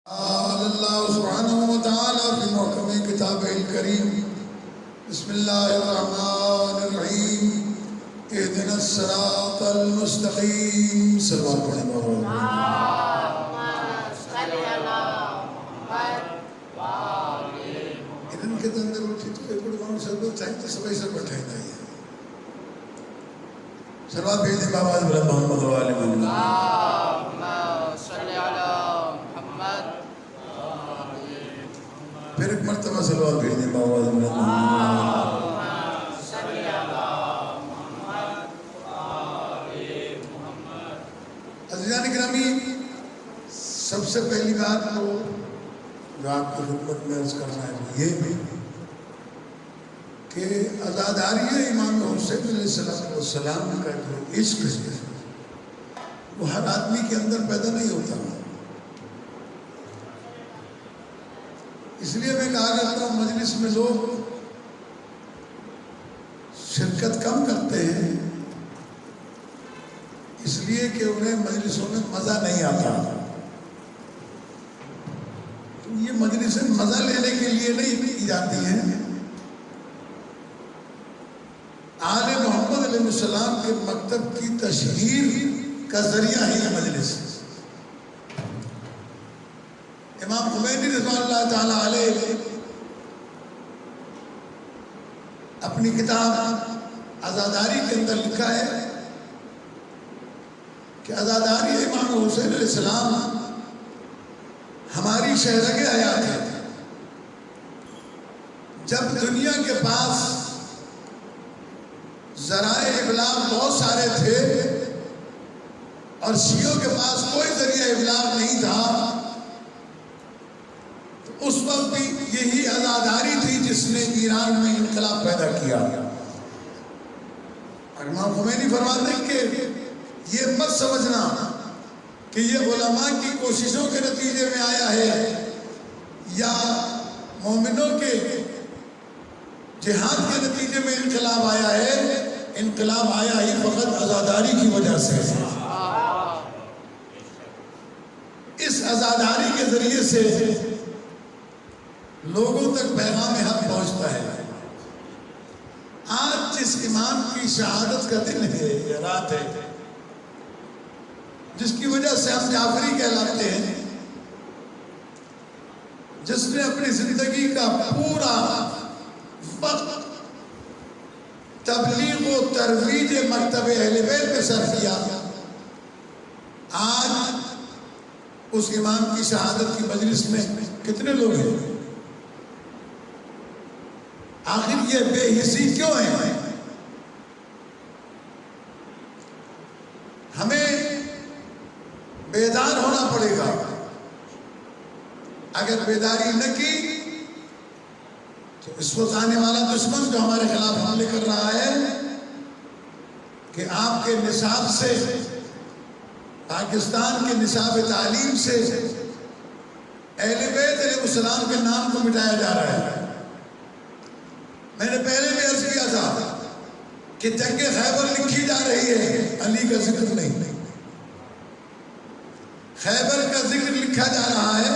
اللہ سبحانہ وتعالی فی محکم کتابہ الکریم بسم اللہ الرحمن الرحیم اہدنا الصراط المستقیم صلوات پڑھیں مولانا ادھن کے اندر اٹھی تو ایک بڑھوں سے دو چاہیے تو سبھی سے بٹھائیں گے صلوات بھیجیں بابا حضرت محمد و آل محمد پھر ایک مرتبہ صلوات بھیجیں بابا حضرت محمد عزیزان گرامی، سب سے پہلی بات تو جو آپ کی خدمت میں عرض کرنا ہے وہ یہ بھی کہ عزاداری امام حسین علیہ السلام کا جو عشق ہے وہ ہر آدمی کے اندر پیدا نہیں ہوتا. اس لیے میں کہا کرتا ہوں مجلس میں لوگ شرکت کم کرتے ہیں اس لیے کہ انہیں مجلسوں میں مزہ نہیں آتا. یہ مجلسیں مزہ لینے کے لیے نہیں کی جاتی ہیں. آل محمد علیہ السلام کے مکتب کی تشہیر کا ذریعہ ہے یہ مجلس. امام خمینی رضوان اللہ تعالیٰ علیہ اپنی کتاب عزاداری کے اندر لکھا ہے کہ عزاداری امام حسین علیہ السلام ہماری شہرگ حیات ہے. جب دنیا کے پاس ذرائع ابلاغ بہت سارے تھے اور شیعوں کے پاس کوئی ذریعہ ابلاغ نہیں تھا، اس وقت بھی یہی عزاداری تھی جس نے ایران میں انقلاب پیدا کیا. امام خمینی فرماتے ہیں کہ یہ مت سمجھنا کہ یہ علماء کی کوششوں کے نتیجے میں آیا ہے یا مومنوں کے جہاد کے نتیجے میں انقلاب آیا ہے. انقلاب آیا ہی فقط عزاداری کی وجہ سے. اس عزاداری کے ذریعے سے لوگوں تک پیغام حق پہنچتا ہے. آج جس امام کی شہادت کا دن ہے یا رات ہے جس کی وجہ سے ہم جعفری کہلاتے ہیں، جس نے اپنی زندگی کا پورا وقت تبلیغ و ترویج مکتب اہل بیت میں صرف کیا، آج اس امام کی شہادت کی مجلس میں کتنے لوگ ہیں؟ آخر یہ بے حسی کیوں ہے؟ ہمیں بیدار ہونا پڑے گا. اگر بیداری نہ کی تو اس وقت آنے والا دشمن جو ہمارے خلاف حملے کر رہا ہے کہ آپ کے نصاب سے، پاکستان کے نصاب تعلیم سے اہل بیت علیہ السلام کے نام کو مٹایا جا رہا ہے. میں نے پہلے بھی عرض کیا تھا کہ جنگ خیبر لکھی جا رہی ہے، علی کا ذکر نہیں. خیبر کا ذکر لکھا جا رہا ہے،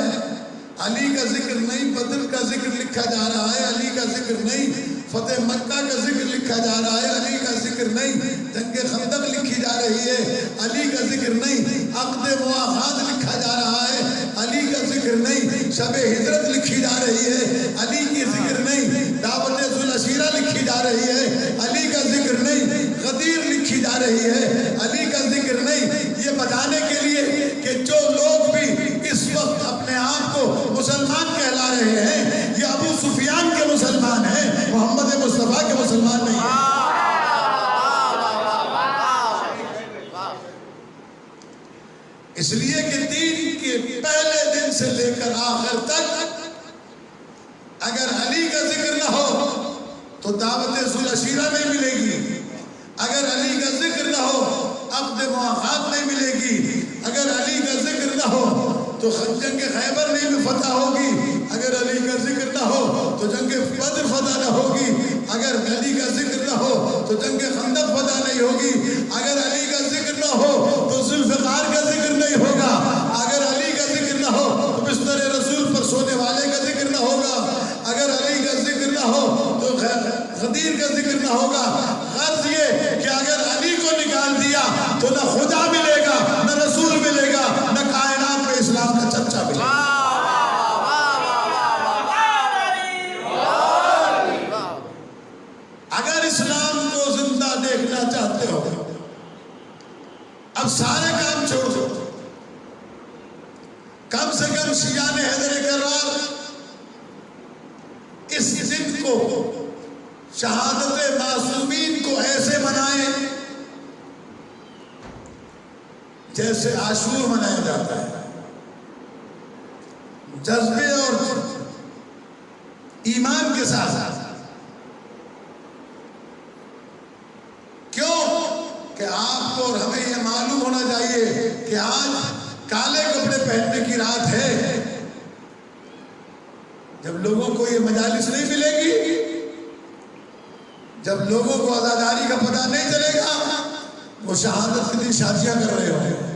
علی کا ذکر نہیں. بدر کا ذکر لکھا جا رہا ہے، علی کا ذکر نہیں. فتح مکہ کا ذکر لکھا جا رہا ہے، علی کا ذکر نہیں. جنگ خندق لکھی جا رہی ہے، علی کا ذکر نہیں. عقد مواخات لکھا جا رہا ہے، علی کا ذکر نہیں. شب ہجرت لکھی جا رہی ہے، علی کی ذکر نہیں. دعوت ذوالعشیرہ لکھی جا رہی ہے، علی کا ذکر نہیں. غدیر لکھی جا رہی ہے، علی کا ذکر نہیں. یہ بتانے کے لیے کہ جو لوگ بھی اس وقت اپنے آپ کو مسلمان کہلا رہے ہیں یہ ابو سفیان کے مسلمان ہیں، محمد مصطفیٰ کے مسلمان نہیں ہیں. اس لیے کہ دین کے پہلے دن سے لے کر آخر تک اگر علی کا ذکر نہ ہو تو دعوت ذوالعشیرہ نہیں ملے گی. اگر علی کا ذکر نہ ہو عقد مواخات نہیں ملے گی. اگر علی کا ذکر نہ ہو تو جنگ خیبر نہیں فتح ہوگی. اگر علی کا ذکر نہ ہو تو جنگ بدر فتح نہ ہوگی. اگر علی کا ذکر نہ ہو تو جنگ خندق فتح نہیں ہوگی. اگر علی کا ذکر نہ ہو تو ذوالفقار کا ذکر نہیں ہوگا. اگر علی کا ذکر نہ ہو تو بستر حصہ ملے. اگر اسلام کو زندہ دیکھنا چاہتے ہو اب سارے کام چھوڑ دو. کم سے کم شیعہ نے حیدر کرار اس دن کو شہادت معصومین کو ایسے منائیں جیسے عاشور منایا جاتا ہے. جذبے اور ایمان کے ساتھ. کیوں کہ آپ کو اور ہمیں یہ معلوم ہونا چاہیے کہ آج کالے کپڑے پہننے کی رات ہے. جب لوگوں کو یہ مجالس نہیں ملے گی، جب لوگوں کو عزاداری کا پتہ نہیں چلے گا، وہ شہادت کے دن شادیاں کر رہے ہوں گے.